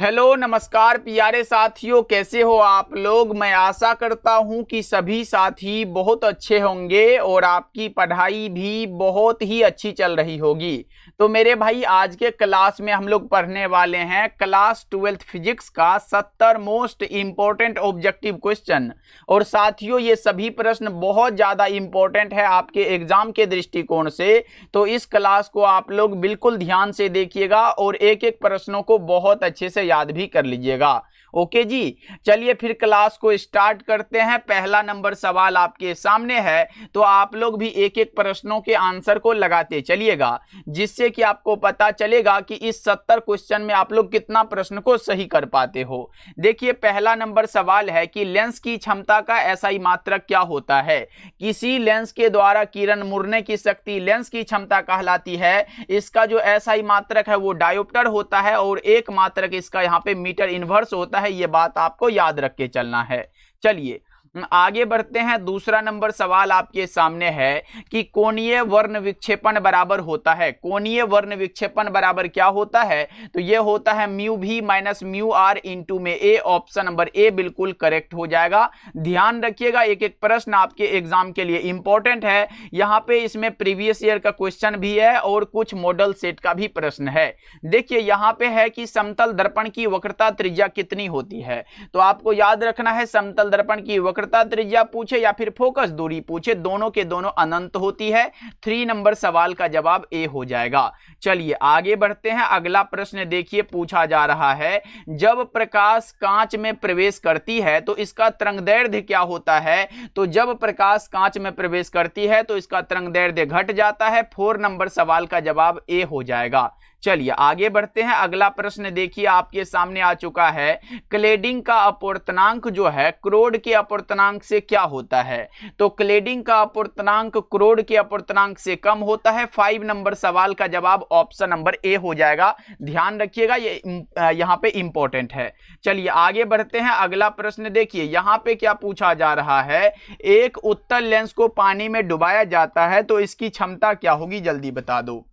Hello नमस्कार प्यारे साथियों, कैसे हो आप लोग। मैं आशा करता हूं कि सभी साथी बहुत अच्छे होंगे और आपकी पढ़ाई भी बहुत ही अच्छी चल रही होगी। तो मेरे भाई आज के क्लास में हम लोग पढ़ने वाले हैं क्लास 12th फिजिक्स का 70 मोस्ट इंपॉर्टेंट ऑब्जेक्टिव क्वेश्चन। और साथियों ये सभी प्रश्न बहुत ज़्यादा इंपॉर्टेंट है आपके एग्जाम के दृष्टिकोण से। तो इस क्लास को आप लोग बिल्कुल ध्यान से देखिएगा और एक एक प्रश्नों को बहुत अच्छे से याद भी कर लीजिएगा। ओके जी, चलिए फिर क्लास को स्टार्ट करते हैं। पहला नंबर सवाल आपके सामने है, तो आप लोग भी एक एक प्रश्नों के आंसर को लगाते चलिएगा, जिससे कि आपको पता चलेगा कि इस 70 क्वेश्चन में आप लोग कितना प्रश्न को सही कर पाते हो। देखिए पहला नंबर सवाल है कि लेंस की क्षमता का एसआई मात्रक क्या होता है। किसी लेंस के द्वारा किरण मुड़ने की शक्ति लेंस की क्षमता कहलाती है। इसका जो एसआई मात्रक है वो डायोप्टर होता है और एक मात्रक इसका यहाँ पे मीटर इनवर्स होता है। ये बात आपको याद रख के चलना है। चलिए आगे बढ़ते हैं। दूसरा नंबर सवाल आपके सामने है कि कोणीय वर्ण विक्षेपण बराबर होता है। कोणीय वर्ण विक्षेपण बराबर क्या होता है, तो ये होता है म्यू भी माइनस म्यू आर इंटू में ए। ऑप्शन नंबर ए बिल्कुल करेक्ट हो जाएगा। ध्यान रखिएगा एक एक प्रश्न आपके एग्जाम के लिए इंपॉर्टेंट है। यहाँ पे इसमें प्रीवियस ईयर का क्वेश्चन भी है और कुछ मॉडल सेट का भी प्रश्न है। देखिए यहाँ पे है कि समतल दर्पण की वक्रता त्रिज्या कितनी होती है, तो आपको याद रखना है समतल दर्पण की वक्रता त्रिज्या पूछे या फिर फोकस दूरी पूछे, दोनों के दोनों अनंत होती है। 3 नंबर सवाल का जवाब ए हो जाएगा। चलिए आगे बढ़ते हैं। अगला प्रश्न देखिए पूछा जा रहा है, जब प्रकाश कांच में प्रवेश करती है तो इसका तरंगदैर्ध्य क्या होता है। तो जब प्रकाश कांच में प्रवेश करती है तो इसका तरंगदैर्ध्य घट जाता है। 4 नंबर सवाल का जवाब ए हो जाएगा। चलिए आगे बढ़ते हैं। अगला प्रश्न देखिए आपके सामने आ चुका है, क्लेडिंग का अपवर्तनांक जो है क्रोड के अपवर्तनांक से क्या होता है। तो क्लेडिंग का अपवर्तनांक क्रोड के अपवर्तनांक से कम होता है। 5 नंबर सवाल का जवाब ऑप्शन नंबर ए हो जाएगा। ध्यान रखिएगा ये यहाँ पे इंपॉर्टेंट है। चलिए आगे बढ़ते हैं। अगला प्रश्न देखिए यहाँ पे क्या पूछा जा रहा है, एक उत्तल लेंस को पानी में डुबाया जाता है तो इसकी क्षमता क्या होगी, जल्दी बता दो।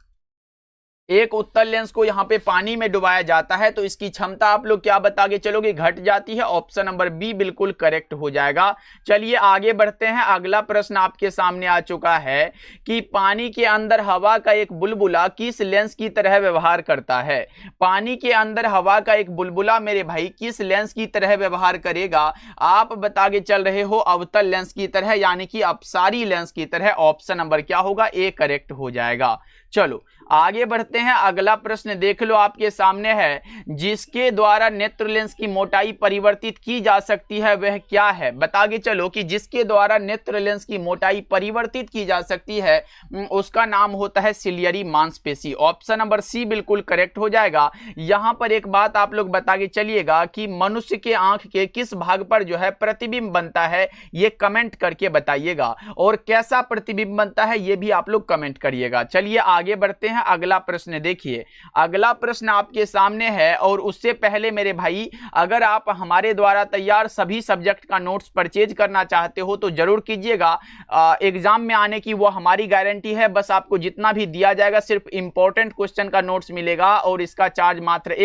एक उत्तल लेंस को यहाँ पे पानी में डुबाया जाता है तो इसकी क्षमता आप लोग क्या बता के चलोगे, घट जाती है। ऑप्शन नंबर बी बिल्कुल करेक्ट हो जाएगा। चलिए आगे बढ़ते हैं। अगला प्रश्न आपके सामने आ चुका है कि पानी के अंदर हवा का एक बुलबुला किस लेंस की तरह व्यवहार करता है। पानी के अंदर हवा का एक बुलबुला मेरे भाई किस लेंस की तरह व्यवहार करेगा, आप बता के चल रहे हो अवतल लेंस की तरह, यानी कि अपसारी लेंस की तरह। ऑप्शन नंबर क्या होगा, ए करेक्ट हो जाएगा। चलो आगे बढ़ते हैं। अगला प्रश्न देख लो आपके सामने है, जिसके द्वारा नेत्र लेंस की मोटाई परिवर्तित की जा सकती है वह क्या है। बता के चलो कि जिसके द्वारा नेत्र लेंस की मोटाई परिवर्तित की जा सकती है उसका नाम होता है सिलियरी मांसपेशी। ऑप्शन नंबर सी बिल्कुल करेक्ट हो जाएगा। यहां पर एक बात आप लोग बता के चलिएगा कि मनुष्य के आंख के किस भाग पर जो है प्रतिबिंब बनता है, ये कमेंट करके बताइएगा, और कैसा प्रतिबिंब बनता है ये भी आप लोग कमेंट करिएगा। चलिए आगे बढ़ते हैं। अगला प्रश्न देखिए। अगला प्रश्न आपके सामने है, और उससे पहले मेरे भाई अगर आप हमारे द्वारा तैयार सभी सब्जेक्ट का नोट्स परचेज करना चाहते हो तो जरूर कीजिएगा। एग्जाम में आने की वो हमारी गारंटी है। बस आपको जितना भी दिया जाएगा सिर्फ इंपॉर्टेंट क्वेश्चन का नोट्स मिलेगा, और इसका चार्ज मात्र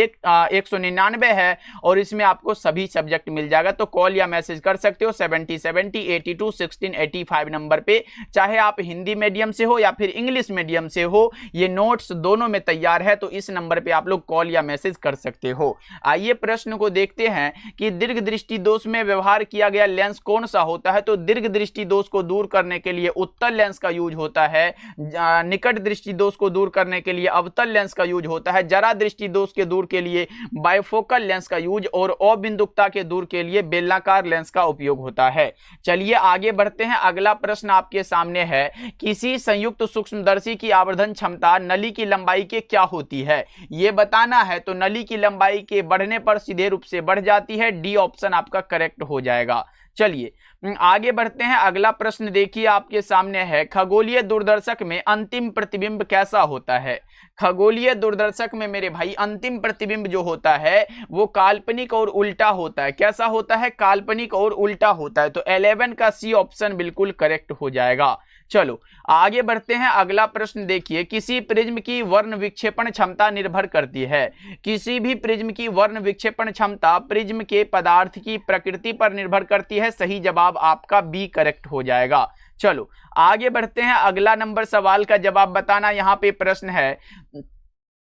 199 है, और इसमें आपको सभी सब्जेक्ट मिल जाएगा। तो कॉल या मैसेज कर सकते हो 7070 82 16 85 नंबर पे, चाहे आप हिंदी मीडियम से हो या फिर इंग्लिश मीडियम से हो, ये नोट्स दोनों में तैयार है। तो इस नंबर पे आप लोग कॉल या मैसेज कर सकते हो। आइए प्रश्न को देखते हैं कि दीर्घ दृष्टि दोष में व्यवहार किया गया लेंस कौन सा होता है। तो दीर्घ दृष्टि दोष को दूर करने के लिए उत्तल लेंस का यूज होता है। निकट दृष्टि दोष को दूर करने के लिए अवतल लेंस का यूज होता है। जरा दृष्टि दोष के दूर के लिए बाइफोकल लेंस का यूज, और अबिंदुकता के दूर के लिए बेलनाकार लेंस का उपयोग होता है। चलिए आगे बढ़ते हैं। अगला प्रश्न आपके सामने है, किसी संयुक्त सूक्ष्मदर्शी की आवर्धन क्षमता नली की लंबाई के क्या होती है, ये बताना है। तो नली की लंबाई के बढ़ने पर सीधे रूप से बढ़ जाती है। डी ऑप्शन आपका करेक्ट हो जाएगा। चलिए आगे बढ़ते हैं। अगला प्रश्न देखिए आपके सामने है, खगोलीय दूरदर्शक में अंतिम प्रतिबिंब कैसा होता है। खगोलीय दूरदर्शक में मेरे भाई अंतिम प्रतिबिंब जो होता है वो काल्पनिक और उल्टा होता है। कैसा होता है, काल्पनिक और उल्टा होता है। तो 11 का सी ऑप्शन बिल्कुल करेक्ट हो जाएगा। चलो आगे बढ़ते हैं। अगला प्रश्न देखिए, किसी प्रिज्म की वर्ण विक्षेपण क्षमता निर्भर करती है। किसी भी प्रिज्म की वर्ण विक्षेपण क्षमता प्रिज्म के पदार्थ की प्रकृति पर निर्भर करती है। सही जवाब आपका बी करेक्ट हो जाएगा। चलो आगे बढ़ते हैं। अगला नंबर सवाल का जवाब बताना। यहां पे प्रश्न है,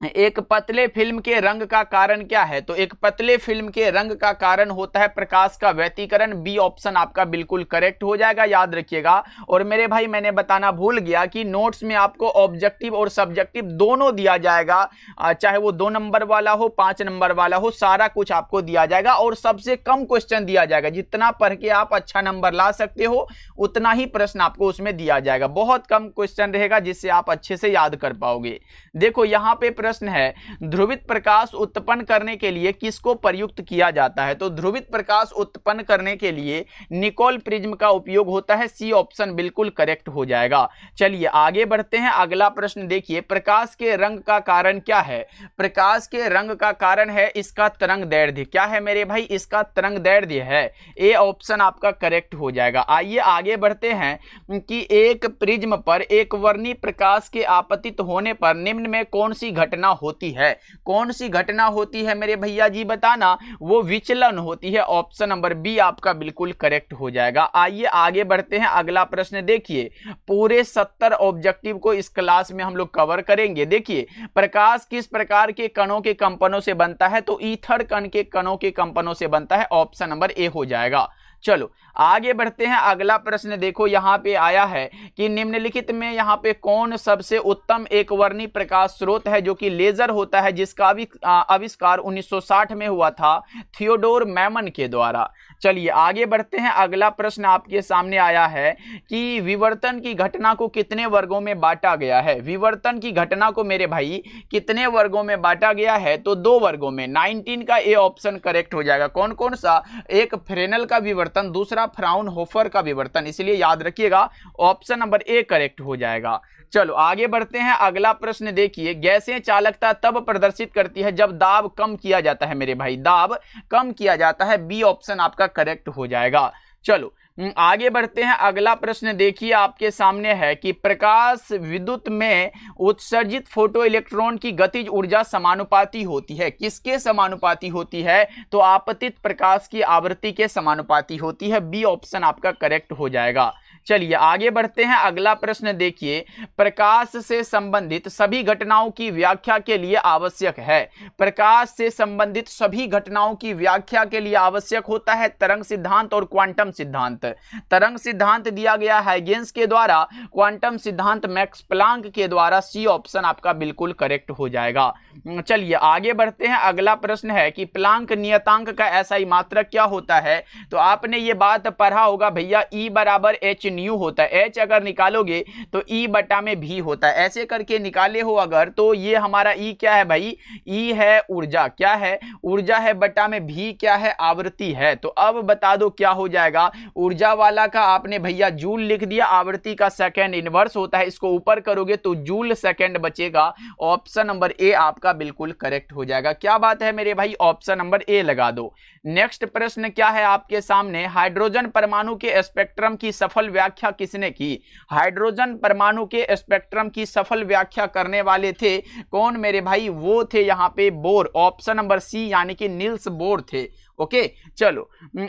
एक पतले फिल्म के रंग का कारण क्या है? तो एक पतले फिल्म के रंग का कारण होता है प्रकाश का व्यतिकरण। बी ऑप्शन आपका बिल्कुल करेक्ट हो जाएगा, याद रखिएगा। और मेरे भाई मैंने बताना भूल गया कि नोट्स में आपको ऑब्जेक्टिव और सब्जेक्टिव दोनों दिया जाएगा, चाहे वो 2 नंबर वाला हो 5 नंबर वाला हो, सारा कुछ आपको दिया जाएगा और सबसे कम क्वेश्चन दिया जाएगा। जितना पढ़ के आप अच्छा नंबर ला सकते हो उतना ही प्रश्न आपको उसमें दिया जाएगा। बहुत कम क्वेश्चन रहेगा जिससे आप अच्छे से याद कर पाओगे। देखो यहां पे प्रश्न है, ध्रुवित प्रकाश उत्पन्न करने के लिए किसको प्रयुक्त किया जाता है? तो ध्रुवित प्रकाश उत्पन्न करने के लिए निकोल प्रिज्म का उपयोग होता है। सी ऑप्शन बिल्कुल करेक्ट हो जाएगा। चलिए आगे बढ़ते हैं। अगला प्रश्न देखिए, प्रकाश के रंग का कारण क्या है? प्रकाश के रंग का कारण है इसका तरंग दैर्ध्य। क्या है मेरे भाई? इसका तरंग दैर्ध्य है। ए ऑप्शन आपका करेक्ट हो जाएगा। आइए आगे बढ़ते हैं कि एक प्रिज्म पर एक वर्णी प्रकाश के आपतित होने पर निम्न में कौन सी घटना होती है? कौन सी घटना होती है मेरे भैया जी बताना? वो विचलन होती है। ऑप्शन नंबर बी आपका बिल्कुल करेक्ट हो जाएगा। आइए आगे बढ़ते हैं। अगला प्रश्न देखिए, पूरे 70 ऑब्जेक्टिव को इस क्लास में हम लोग कवर करेंगे। देखिए, प्रकाश किस प्रकार के कणों के कंपनों से बनता है? तो ईथर कण के कणों के कंपनों से बनता है। ऑप्शन नंबर ए हो जाएगा। चलो आगे बढ़ते हैं। अगला प्रश्न देखो यहां पे आया है कि निम्नलिखित में यहां पे कौन सबसे उत्तम एक वर्णी प्रकाश स्रोत है जो कि लेजर होता है, जिसका आविष्कार 1960 में हुआ था थियोडोर मैमन के द्वारा। चलिए आगे बढ़ते हैं। अगला प्रश्न आपके सामने आया है कि विवर्तन की घटना को कितने वर्गों में बांटा गया है? विवर्तन की घटना को मेरे भाई कितने वर्गों में बांटा गया है? तो 2 वर्गों में। 19 का ए ऑप्शन करेक्ट हो जाएगा। कौन कौन सा? एक फ्रेनेल का विवर्तन, दूसरा फ्राउनहोफर का विवर्तन। इसलिए याद रखिएगा ऑप्शन नंबर ए करेक्ट हो जाएगा। चलो आगे बढ़ते हैं। अगला प्रश्न देखिए, गैसें चालकता तब प्रदर्शित करती है जब दाब कम किया जाता है। मेरे भाई दाब कम किया जाता है। बी ऑप्शन आपका करेक्ट हो जाएगा। चलो आगे बढ़ते हैं। अगला प्रश्न देखिए आपके सामने है कि प्रकाश विद्युत में उत्सर्जित फोटो इलेक्ट्रॉन की गतिज ऊर्जा समानुपाती होती है। किसके समानुपाती होती है? तो आपतित प्रकाश की आवृत्ति के समानुपाती होती है। बी ऑप्शन आपका करेक्ट हो जाएगा। चलिए आगे बढ़ते हैं। अगला प्रश्न देखिए, प्रकाश से संबंधित सभी घटनाओं की व्याख्या के लिए आवश्यक है। प्रकाश से संबंधित सभी घटनाओं की व्याख्या के लिए आवश्यक होता है तरंग सिद्धांत और क्वांटम सिद्धांत। तरंग सिद्धांत दिया गया हाइगेंस के द्वारा, क्वांटम सिद्धांत मैक्स प्लांक के द्वारा। सी ऑप्शन आपका बिल्कुल करेक्ट हो जाएगा। चलिए आगे बढ़ते हैं। अगला प्रश्न है कि प्लांक नियतांक का एसआई मात्रक क्या होता है? तो आपने ये बात पढ़ा होगा भैया, E बराबर एच न्यू होता है। एच अगर निकालोगे तो E बटा में भी होता है। ऐसे करके निकाले हो अगर, तो ये हमारा E क्या है भाई? E है ऊर्जा। क्या है? ऊर्जा है, बटा में भी क्या है? आवृत्ति है। तो अब बता दो क्या हो जाएगा? ऊर्जा वाला का आपने भैया जूल लिख दिया, आवृत्ति का सेकंड इनवर्स होता है। इसको ऊपर करोगे तो जूल सेकंड बचेगा। ऑप्शन नंबर ए आपका बिल्कुल करेक्ट हो जाएगा। क्या बात है मेरे भाई? ऑप्शन नंबर ए लगा दो। नेक्स्ट प्रश्न क्या है आपके सामने? हाइड्रोजन परमाणु के स्पेक्ट्रम की सफल व्याख्या किसने की? हाइड्रोजन परमाणु के स्पेक्ट्रम की सफल व्याख्या करने वाले थे कौन मेरे भाई? वो थे यहाँ पे बोर। ऑप्शन नंबर सी यानी कि नील्स बोर थे। ओके चलो,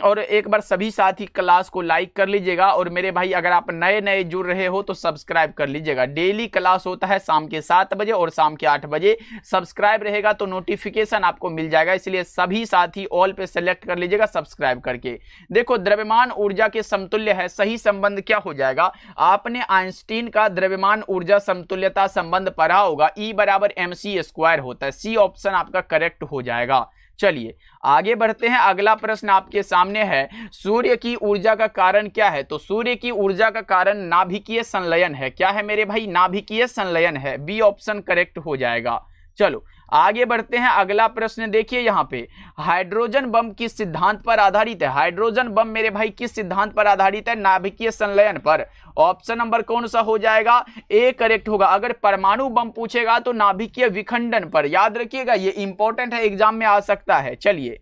और एक बार सभी साथी क्लास को लाइक कर लीजिएगा। और मेरे भाई अगर आप नए नए जुड़ रहे हो तो सब्सक्राइब कर लीजिएगा। डेली क्लास होता है शाम के 7 बजे और शाम के 8 बजे। सब्सक्राइब रहेगा तो नोटिफिकेशन आपको मिल जाएगा, इसलिए सभी साथी ऑल पे सेलेक्ट कर लीजिएगा सब्सक्राइब करके। देखो, द्रव्यमान ऊर्जा के समतुल्य है, सही संबंध क्या हो जाएगा? आपने आइंस्टीन का द्रव्यमान ऊर्जा समतुल्यता संबंध पढ़ा होगा। E बराबर mc² होता है। सी ऑप्शन आपका करेक्ट हो जाएगा। चलिए आगे बढ़ते हैं। अगला प्रश्न आपके सामने है, सूर्य की ऊर्जा का कारण क्या है? तो सूर्य की ऊर्जा का कारण नाभिकीय संलयन है। क्या है मेरे भाई? नाभिकीय संलयन है। बी ऑप्शन करेक्ट हो जाएगा। चलो आगे बढ़ते हैं। अगला प्रश्न देखिए यहाँ पे, हाइड्रोजन बम किस सिद्धांत पर आधारित है? हाइड्रोजन बम मेरे भाई किस सिद्धांत पर आधारित है? नाभिकीय संलयन पर। ऑप्शन नंबर कौन सा हो जाएगा? ए करेक्ट होगा। अगर परमाणु बम पूछेगा तो नाभिकीय विखंडन पर। याद रखिएगा, ये इंपॉर्टेंट है, एग्जाम में आ सकता है। चलिए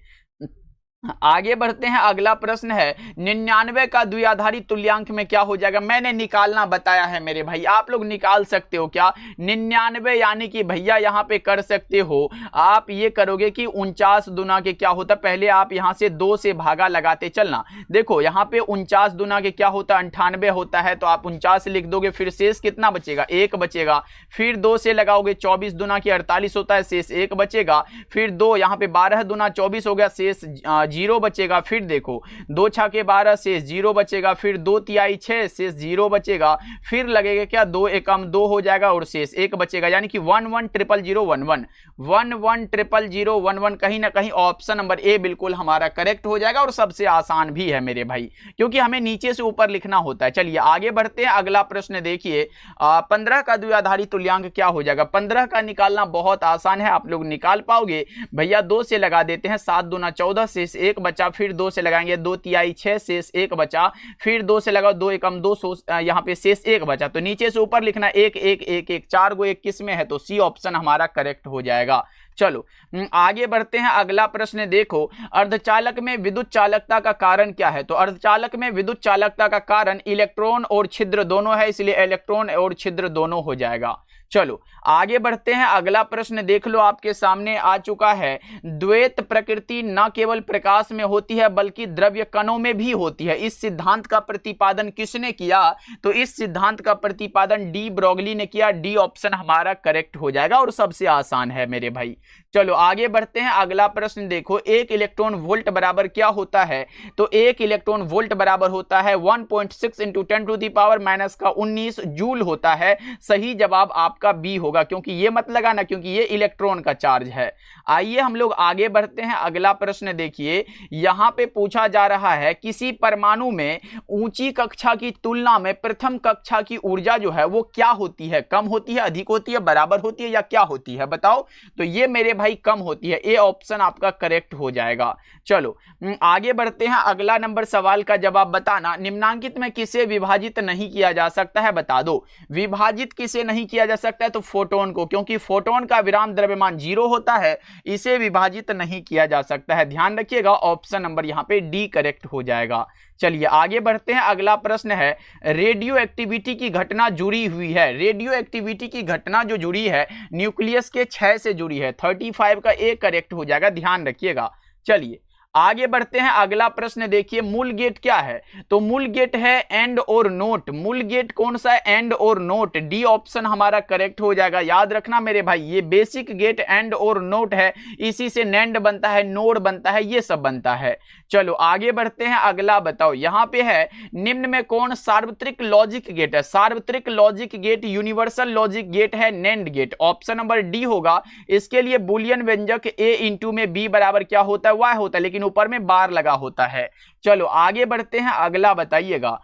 आगे बढ़ते हैं, अगला प्रश्न है 99 का द्विआधारी तुल्यांक में क्या हो जाएगा। मैंने निकालना बताया है मेरे भाई, आप लोग निकाल सकते हो क्या 99, यानी कि भैया यहां पे कर सकते हो आप, ये करोगे कि 49 दुना के क्या होता, पहले आप यहां से 2 से भागा लगाते चलना। देखो यहां पे 49 दुना के क्या होता, 98 होता है, तो आप 49 लिख दोगे, फिर शेष कितना बचेगा, 1 बचेगा। फिर 2 से लगाओगे, 24 दुना की 48 होता है, शेष 1 बचेगा। फिर 2 यहां पे 12 दुना 24 हो गया, शेष 0 बचेगा। फिर देखो 2 छके 12, शेष 0 बचेगा। फिर 2 तिहाई 6, शेष 0 बचेगा। फिर लगेगा क्या, 2 एकम 2 हो जाएगा और शेष 1 बचेगा, यानी कि 110011 110011 कहीं ना कहीं ऑप्शन नंबर ए बिल्कुल हमारा करेक्ट हो जाएगा, और सबसे आसान भी है मेरे भाई, क्योंकि हमें नीचे से ऊपर लिखना होता है। चलिए आगे बढ़ते हैं, अगला प्रश्न देखिए 15 का द्विआधारी तुल्यांक क्या हो जाएगा। 15 का निकालना बहुत आसान है, आप लोग निकाल पाओगे भैया। 2 से लगा देते हैं, 7 दूना 14, शेष 1 बचा। फिर 2 से लगाएंगे, 2 तिहाई 6, शेष 1 बचा। फिर 2 से लगाओ, 2 एकम 2, यहाँ पे शेष 1 बचा। तो नीचे से ऊपर लिखना 1 1 1 1, 4 गो 1 किस में है, तो सी ऑप्शन हमारा करेक्ट हो जाएगा। चलो आगे बढ़ते हैं, अगला प्रश्न देखो अर्धचालक में विद्युत चालकता का कारण क्या है। तो अर्धचालक में विद्युत चालकता का कारण इलेक्ट्रॉन और छिद्र दोनों है, इसलिए इलेक्ट्रॉन और छिद्र दोनों हो जाएगा। चलो आगे बढ़ते हैं, अगला प्रश्न देख लो, आपके सामने आ चुका है। द्वैत प्रकृति न केवल प्रकाश में होती है बल्कि द्रव्य कणों में भी होती है, इस सिद्धांत का प्रतिपादन किसने किया। तो इस सिद्धांत का प्रतिपादन डी ब्रोगली ने किया, डी ऑप्शन हमारा करेक्ट हो जाएगा, और सबसे आसान है मेरे भाई। चलो आगे बढ़ते हैं, अगला प्रश्न देखो 1 इलेक्ट्रॉन वोल्ट बराबर क्या होता है। तो 1 इलेक्ट्रॉन वोल्ट बराबर होता है 1.6 × 10⁻⁻⁻19 जूल होता है। सही जवाब आपका बी होगा, क्योंकि ये मत लगाना, क्योंकि ये इलेक्ट्रॉन का चार्ज है। आइए हम लोग आगे बढ़ते हैं, अगला प्रश्न देखिए, यहां पे पूछा जा रहा है किसी परमाणु में ऊंची कक्षा की तुलना में प्रथम कक्षा की ऊर्जा जो है वो क्या होती है, कम होती है, अधिक होती है, बराबर होती है, या क्या होती है, बताओ। तो ये मेरे भाई कम होती है, ए ऑप्शन आपका करेक्ट हो जाएगा। चलो आगे बढ़ते हैं, अगला नंबर सवाल का जवाब बताना, निम्नांकित में किसे विभाजित नहीं किया जा सकता है, बता दो। विभाजित किसे नहीं किया जा सकता है, तो फोटोन को, क्योंकि फोटोन का विराम द्रव्यमान 0 होता है, इसे विभाजित नहीं किया जा सकता है। ध्यान रखिएगा, ऑप्शन नंबर यहां पे डी करेक्ट हो जाएगा। चलिए आगे बढ़ते हैं, अगला प्रश्न है रेडियो एक्टिविटी की घटना जुड़ी हुई है। रेडियो एक्टिविटी की घटना जो जुड़ी है न्यूक्लियस के 6 से जुड़ी है, 35 का ए करेक्ट हो जाएगा, ध्यान रखिएगा। चलिए आगे बढ़ते हैं, अगला प्रश्न देखिए, मूल गेट क्या है। तो मूल गेट है एंड और नोट। मूल गेट कौन सा है, एंड और नोट, डी ऑप्शन हमारा करेक्ट हो जाएगा। याद रखना मेरे भाई, ये बेसिक गेट एंड और नोट है, इसी से नैंड बनता है, नोड बनता है, ये सब बनता है। चलो आगे बढ़ते हैं, अगला बताओ, यहां पे है निम्न में कौन सार्वत्रिक लॉजिक गेट है। सार्वत्रिक logic gate universal logic gate है NAND gate, option number D होगा। इसके लिए बुलियन व्यंजक ए इंटू में बी बराबर क्या होता है, वाई होता है, लेकिन ऊपर में बार लगा होता है। चलो आगे बढ़ते हैं, अगला बताइएगा।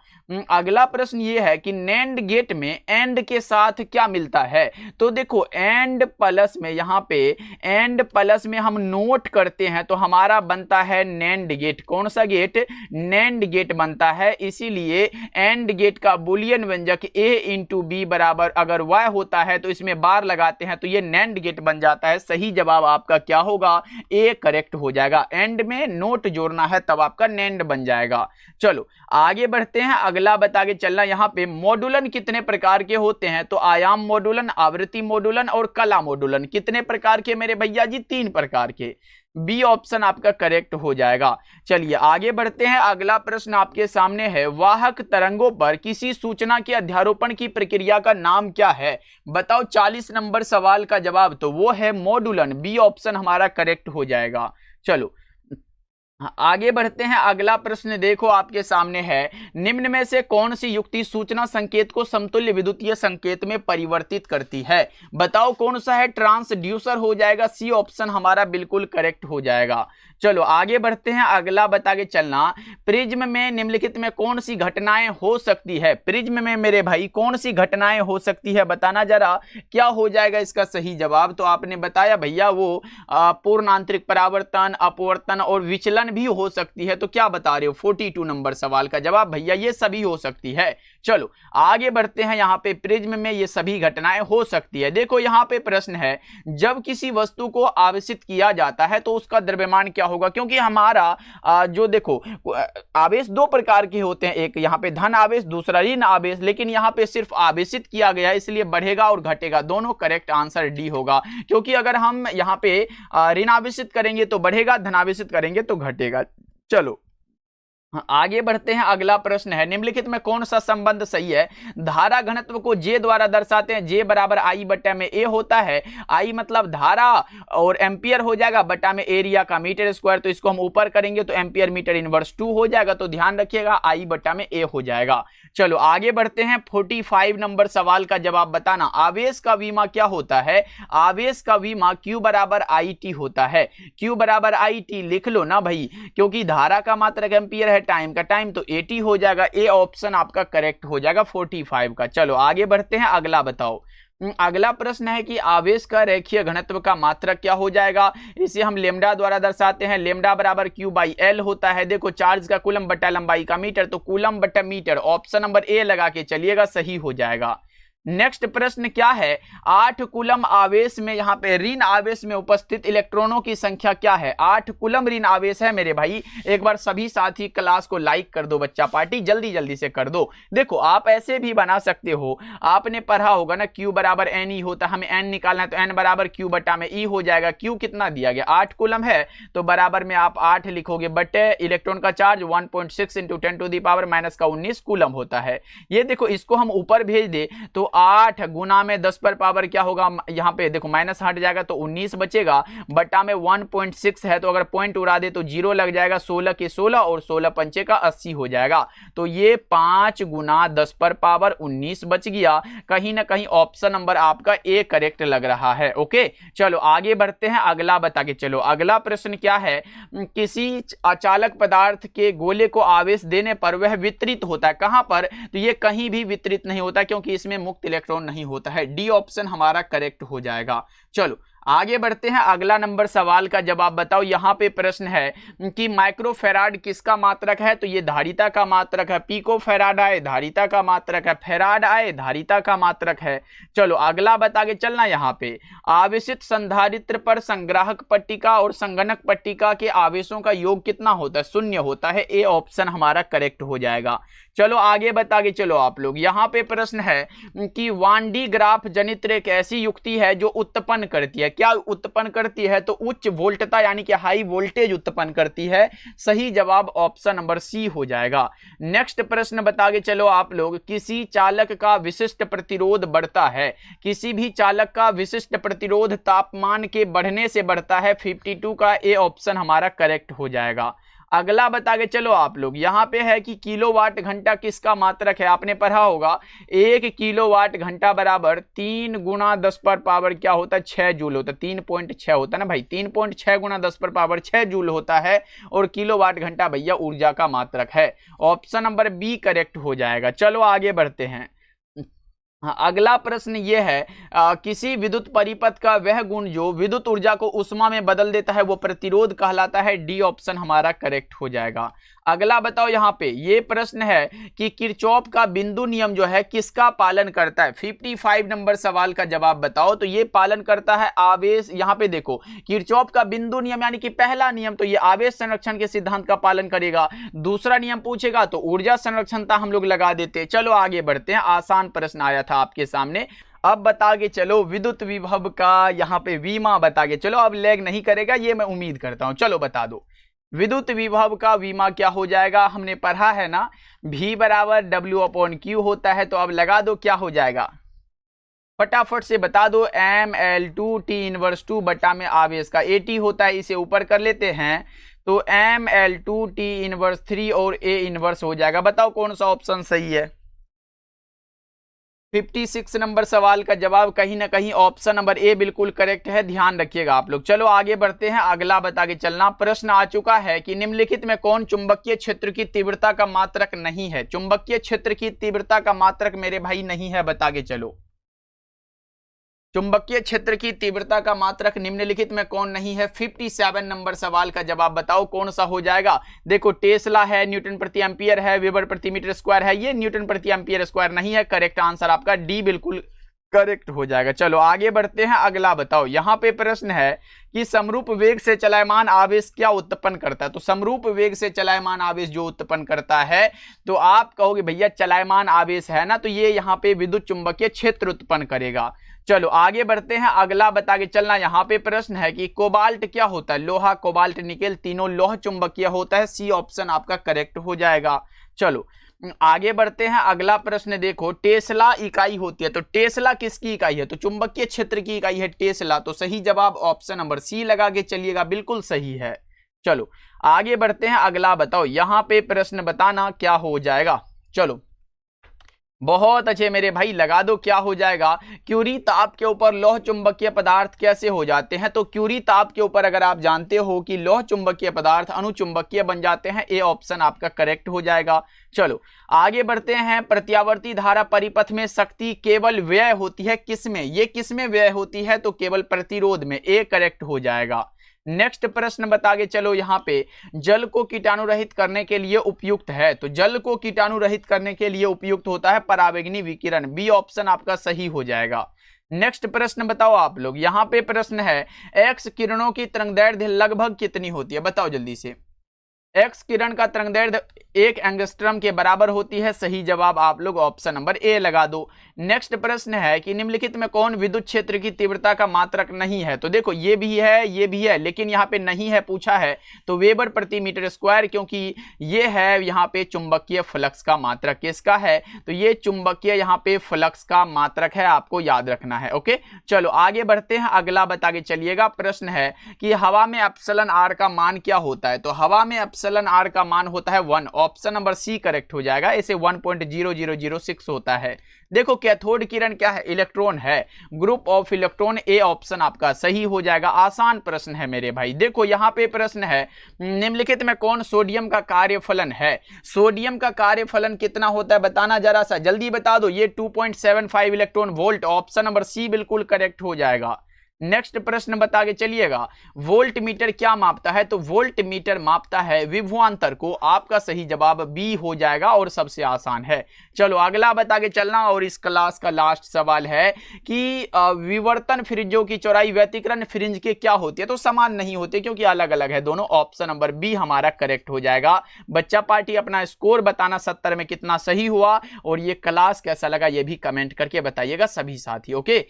अगला प्रश्न ये है कि नैंड गेट में एंड के साथ क्या मिलता है। तो देखो एंड प्लस में, यहां पे एंड प्लस में हम नोट करते हैं तो हमारा बनता है नैंड गेट। कौन सा गेट, नैंड गेट बनता है। इसीलिए एंड गेट का बुलियन व्यंजक ए इंटू बी बराबर अगर वाई होता है तो इसमें बार लगाते हैं तो ये नैंड गेट बन जाता है। सही जवाब आपका क्या होगा, ए करेक्ट हो जाएगा। एंड में नोट जोड़ना है तब आपका नैंड बन जाएगा। चलो आगे बढ़ते हैं, अगला बता के चलना। यहां पे मॉड्यूलन कितने प्रकार के होते हैं। तो आयाम मॉड्यूलन, आवृत्ति मॉड्यूलन और कला मॉड्यूलन। कितने प्रकार के मेरे भैया जी, 3 प्रकार के। बी ऑप्शन आपका करेक्ट हो जाएगा। चलिए आगे बढ़ते हैं, अगला प्रश्न आपके सामने है वाहक तरंगों पर किसी सूचना के अध्यारोपण की प्रक्रिया का नाम क्या है। बताओ 40 नंबर सवाल का जवाब, तो वो है मॉड्यूलन, बी ऑप्शन हमारा करेक्ट हो जाएगा। चलो आगे बढ़ते हैं, अगला प्रश्न देखो आपके सामने है निम्न में से कौन सी युक्ति सूचना संकेत को समतुल्य विद्युतीय संकेत में परिवर्तित करती है। बताओ कौन सा है, ट्रांसड्यूसर हो जाएगा, सी ऑप्शन हमारा बिल्कुल करेक्ट हो जाएगा। चलो आगे बढ़ते हैं, अगला बता के चलना प्रिज्म में निम्नलिखित में कौन सी घटनाएं हो सकती है। प्रिज्म में मेरे भाई कौन सी घटनाएं हो सकती है, बताना जरा क्या हो जाएगा इसका सही जवाब। तो आपने बताया भैया वो पूर्ण आंतरिक परावर्तन, अपवर्तन और विचलन भी हो सकती है। तो क्या बता रहे हो 42 नंबर सवाल का जवाब भैया ये सभी हो सकती है। चलो आगे बढ़ते हैं। यहाँ पे प्रिज्म में ये सभी घटनाएं हो सकती है। देखो यहाँ पे प्रश्न है, जब किसी वस्तु को आवेशित किया जाता है तो उसका द्रव्यमान क्या होगा, क्योंकि हमारा जो देखो आवेश दो प्रकार के होते हैं, एक यहाँ पे धन आवेश, दूसरा ऋण आवेश, लेकिन यहाँ पे सिर्फ आवेशित किया गया इसलिए बढ़ेगा और घटेगा दोनों। करेक्ट आंसर डी होगा, क्योंकि अगर हम यहाँ पे ऋण आवेशित करेंगे तो बढ़ेगा, धन आवेशित करेंगे तो घटेगा। चलो आगे बढ़ते हैं। अगला प्रश्न है, निम्नलिखित में कौन सा संबंध सही है। धारा घनत्व को जे द्वारा दर्शाते हैं। जे बराबर आई बट्टा में ए होता है। आई मतलब धारा और एम्पियर हो जाएगा बट्टा में एरिया का मीटर स्क्वायर, तो इसको हम ऊपर करेंगे तो एम्पियर मीटर इनवर्स 2 हो जाएगा। तो ध्यान रखिएगा आई बट्टा में ए हो जाएगा। चलो आगे बढ़ते हैं। 45 नंबर सवाल का जवाब बताना। आवेश का विमा क्या होता है। आवेश का विमा Q बराबर आई टी होता है। Q बराबर आई टी लिख लो ना भाई, क्योंकि धारा का मात्रक एम्पियर है, टाइम का टाइम, तो 80 हो जाएगा। ए ऑप्शन आपका करेक्ट हो जाएगा 45 का। चलो आगे बढ़ते हैं। अगला बताओ। अगला प्रश्न है कि आवेश का रेखीय घनत्व का मात्रक क्या हो जाएगा। इसे हम लेमडा द्वारा दर्शाते हैं। लेमडा बराबर क्यू बाई एल होता है। देखो चार्ज का कूलम बटा लंबाई का मीटर, तो कूलम बटा मीटर, ऑप्शन नंबर ए लगा के चलिएगा, सही हो जाएगा। नेक्स्ट प्रश्न क्या है, 8 कूलम आवेश में यहाँ पे ऋण आवेश में उपस्थित इलेक्ट्रॉनों की संख्या क्या है। 8 कूलम ऋण आवेश है मेरे भाई। एक बार सभी साथी क्लास को लाइक कर दो, बच्चा पार्टी जल्दी जल्दी से कर दो। देखो आप ऐसे भी बना सकते हो, आपने पढ़ा होगा ना Q बराबर एन ई होता है, हमें एन निकालना है तो एन बराबर Q बटा में ई हो जाएगा। Q कितना दिया गया 8 कूलम है, तो बराबर में आप 8 लिखोगे बटे इलेक्ट्रॉन का charge 1.6 into 10 to the power minus का 19 कूलम होता है। ये देखो इसको हम ऊपर भेज दे तो 8 गुना में 10 पर पावर क्या होगा, यहाँ पे देखो माइनस हट जाएगा तो 19 बचेगा, बटा में 1.6 है तो अगर पॉइंट उड़ा दे तो 0 लग जाएगा। 16 के 16 और 16 पंचे का 80 हो जाएगा। तो ये 5 गुना 10 पर पावर 19 बच गया। कहीं ना कहीं ऑप्शन नंबर आपका ए करेक्ट लग रहा है। ओके चलो आगे बढ़ते हैं। अगला बता के चलो। अगला प्रश्न क्या है, किसी अचालक पदार्थ के गोले को आवेश देने पर वह वितरित होता है। कहां पर, तो ये कहीं भी वितरित नहीं होता, क्योंकि इसमें मुक्त इलेक्ट्रॉन नहीं होता है। डी ऑप्शन हमारा करेक्ट हो जाएगा। चलो आगे बढ़ते हैं। अगला नंबर सवाल का जवाब बताओ। यहां पे प्रश्न है कि माइक्रोफेराड किसका मात्रक है, तो ये धारिता का मात्रक है। पिको फेराड आए धारिता का मात्रक है। फेराड आए धारिता का मात्रक है। चलो अगला बता के चलना। यहाँ पे आवेशित संधारित्र पर संग्राहक पट्टिका और संगणक पट्टिका के आवेशों का योग कितना होता है, 0 होता है। ए ऑप्शन हमारा करेक्ट हो जाएगा। चलो आगे बता के चलो आप लोग। यहाँ पे प्रश्न है कि वान डी ग्राफ जनित्र एक ऐसी युक्ति है जो उत्पन्न करती है। क्या उत्पन्न करती है, तो उच्च वोल्टता यानी कि हाई वोल्टेज उत्पन्न करती है। सही जवाब ऑप्शन नंबर सी हो जाएगा। नेक्स्ट प्रश्न बता के चलो आप लोग। किसी चालक का विशिष्ट प्रतिरोध बढ़ता है। किसी भी चालक का विशिष्ट प्रतिरोध तापमान के बढ़ने से बढ़ता है। 52 का ए ऑप्शन हमारा करेक्ट हो जाएगा। अगला बता के चलो आप लोग। यहाँ पे है कि किलोवाट घंटा किसका मात्रक है। आपने पढ़ा होगा 1 किलोवाट घंटा बराबर 3 गुना 10 पर पावर क्या होता है, 6 जूल होता है। 3.6 होता है ना भाई, 3.6 गुना 10 पर पावर 6 जूल होता है। और किलोवाट घंटा भैया ऊर्जा का मात्रक है। ऑप्शन नंबर बी करेक्ट हो जाएगा। चलो आगे बढ़ते हैं। अगला प्रश्न ये है, किसी विद्युत परिपथ का वह गुण जो विद्युत ऊर्जा को उष्मा में बदल देता है वो प्रतिरोध कहलाता है। डी ऑप्शन हमारा करेक्ट हो जाएगा। अगला बताओ। यहाँ पे ये प्रश्न है कि किरचॉफ का बिंदु नियम जो है किसका पालन करता है। 55 नंबर सवाल का जवाब बताओ। तो ये पालन करता है आवेश। यहाँ पे देखो किरचॉफ का बिंदु नियम यानी कि पहला नियम, तो ये आवेश संरक्षण के सिद्धांत का पालन करेगा। दूसरा नियम पूछेगा तो ऊर्जा संरक्षणता हम लोग लगा देते। चलो आगे बढ़ते हैं। आसान प्रश्न आया था आपके सामने। अब बता के चलो विद्युत विभव का यहाँ पे विमा बता के चलो। अब लैग नहीं करेगा ये मैं उम्मीद करता हूं। चलो बता दो विद्युत विभव का विमा क्या हो जाएगा। हमने पढ़ा है ना V बराबर W/Q होता है। तो अब लगा दो क्या हो जाएगा, फटाफट से बता दो। ML2 T इनवर्स 2 बटा में आवेश का AT होता है। इसे ऊपर कर लेते हैं तो ML2 T इनवर्स 3 और A इनवर्स हो जाएगा। बताओ कौन सा ऑप्शन सही है। 56 नंबर सवाल का जवाब कहीं ना कहीं ऑप्शन नंबर ए बिल्कुल करेक्ट है। ध्यान रखिएगा आप लोग। चलो आगे बढ़ते हैं। अगला बता के चलना। प्रश्न आ चुका है कि निम्नलिखित में कौन चुंबकीय क्षेत्र की तीव्रता का मात्रक नहीं है। चुंबकीय क्षेत्र की तीव्रता का मात्रक मेरे भाई नहीं है, बता के चलो। चुंबकीय क्षेत्र की तीव्रता का मात्रक निम्नलिखित में कौन नहीं है? 57 नंबर सवाल का जवाब बताओ कौन सा हो जाएगा। देखो टेस्ला है, न्यूटन प्रति एम्पियर है, वेबर प्रति मीटर स्क्वायर है, ये न्यूटन प्रति एम्पियर स्क्वायर नहीं है। करेक्ट आंसर आपका डी बिल्कुल करेक्ट हो जाएगा। चलो आगे बढ़ते हैं, अगला बताओ। यहां पे प्रश्न है कि समरूप वेग से चलायमान आवेश क्या उत्पन्न करता है? तो समरूप वेग से चलायमान आवेश जो उत्पन्न करता है, तो आप कहोगे भैया चलायमान आवेश है ना, तो ये यहाँ पे विद्युत चुंबकीय क्षेत्र उत्पन्न करेगा। चलो आगे बढ़ते हैं, अगला बता के चलना। यहाँ पे प्रश्न है कि कोबाल्ट क्या होता है? लोहा, कोबाल्ट, निकेल तीनों लौह चुंबकीय होता है। सी ऑप्शन आपका करेक्ट हो जाएगा। चलो आगे बढ़ते हैं, अगला प्रश्न देखो। टेस्ला इकाई होती है, तो टेस्ला किसकी इकाई है? तो चुंबकीय क्षेत्र की इकाई है टेस्ला। तो सही जवाब ऑप्शन नंबर सी लगा के चलिएगा, बिल्कुल सही है। चलो आगे बढ़ते हैं, अगला बताओ। यहां पे प्रश्न बताना क्या हो जाएगा। चलो बहुत अच्छे मेरे भाई, लगा दो क्या हो जाएगा। क्यूरी ताप के ऊपर लौह चुंबकीय पदार्थ कैसे हो जाते हैं? तो क्यूरी ताप के ऊपर अगर आप जानते हो कि लौह चुंबकीय पदार्थ अणुचुंबकीय बन जाते हैं, ए ऑप्शन आपका करेक्ट हो जाएगा। चलो आगे बढ़ते हैं। प्रत्यावर्ती धारा परिपथ में शक्ति केवल व्यय होती है किसमें? ये किसमें व्यय होती है? तो केवल प्रतिरोध में, ए करेक्ट हो जाएगा। नेक्स्ट प्रश्न बता के चलो। यहां पे जल को कीटाणु रहित करने के लिए उपयुक्त है, तो जल को कीटाणु रहित करने के लिए उपयुक्त होता है परावैंगनी विकिरण। बी ऑप्शन आपका सही हो जाएगा। नेक्स्ट प्रश्न बताओ आप लोग। यहां पे प्रश्न है एक्स किरणों की तरंगदैर्घ्य लगभग कितनी होती है? बताओ जल्दी से। एक्स किरण का तरंगदैर्घ्य 1 एंगस्ट्रम के बराबर होती है। सही जवाब आप लोग ऑप्शन नंबर ए लगा दो। नेक्स्ट प्रश्न है कि निम्नलिखित में कौन विद्युत क्षेत्र की तीव्रता का मात्रक नहीं है? तो देखो ये भी है, ये भी है, लेकिन यहाँ पे नहीं है पूछा है, तो वेबर प्रति मीटर स्क्वायर, क्योंकि ये है यहाँ पे चुंबकीय फ्लक्स का मात्रक। किसका है? तो ये चुंबकीय यहाँ पे फ्लक्स का मात्रक है, आपको याद रखना है। ओके चलो आगे बढ़ते हैं, अगला बता के चलिएगा। प्रश्न है कि हवा में एप्सिलॉन आर का मान क्या होता है? तो हवा में एप्सिलॉन आर का मान होता है 1। ऑप्शन नंबर सी करेक्ट हो जाएगा। इसे 1.0006 होता है। देखो कैथोड किरण क्या है? इलेक्ट्रॉन है, group of electron. A option आपका सही हो जाएगा। आसान प्रश्न है मेरे भाई। देखो यहां पे प्रश्न है निम्नलिखित में कौन सोडियम का कार्यफलन है? सोडियम का कार्यफलन कितना होता है बताना जरा सा, जल्दी बता दो। ये 2.75 electron volt. Option number C बिल्कुल करेक्ट हो जाएगा। नेक्स्ट प्रश्न बता के चलिएगा। वोल्ट मीटर क्या मापता है? तो वोल्ट मीटर मापता है विभवांतर को। आपका सही जवाब बी हो जाएगा और सबसे आसान है। चलो अगला बता के चलना, और इस क्लास का लास्ट सवाल है कि विवर्तन फ्रिंजों की चौड़ाई व्यतिकरण फ्रिंज के क्या होती है? तो समान नहीं होते, क्योंकि अलग अलग है दोनों। ऑप्शन नंबर बी हमारा करेक्ट हो जाएगा। बच्चा पार्टी अपना स्कोर बताना 70 में कितना सही हुआ, और ये क्लास कैसा लगा ये भी कमेंट करके बताइएगा सभी साथी। ओके।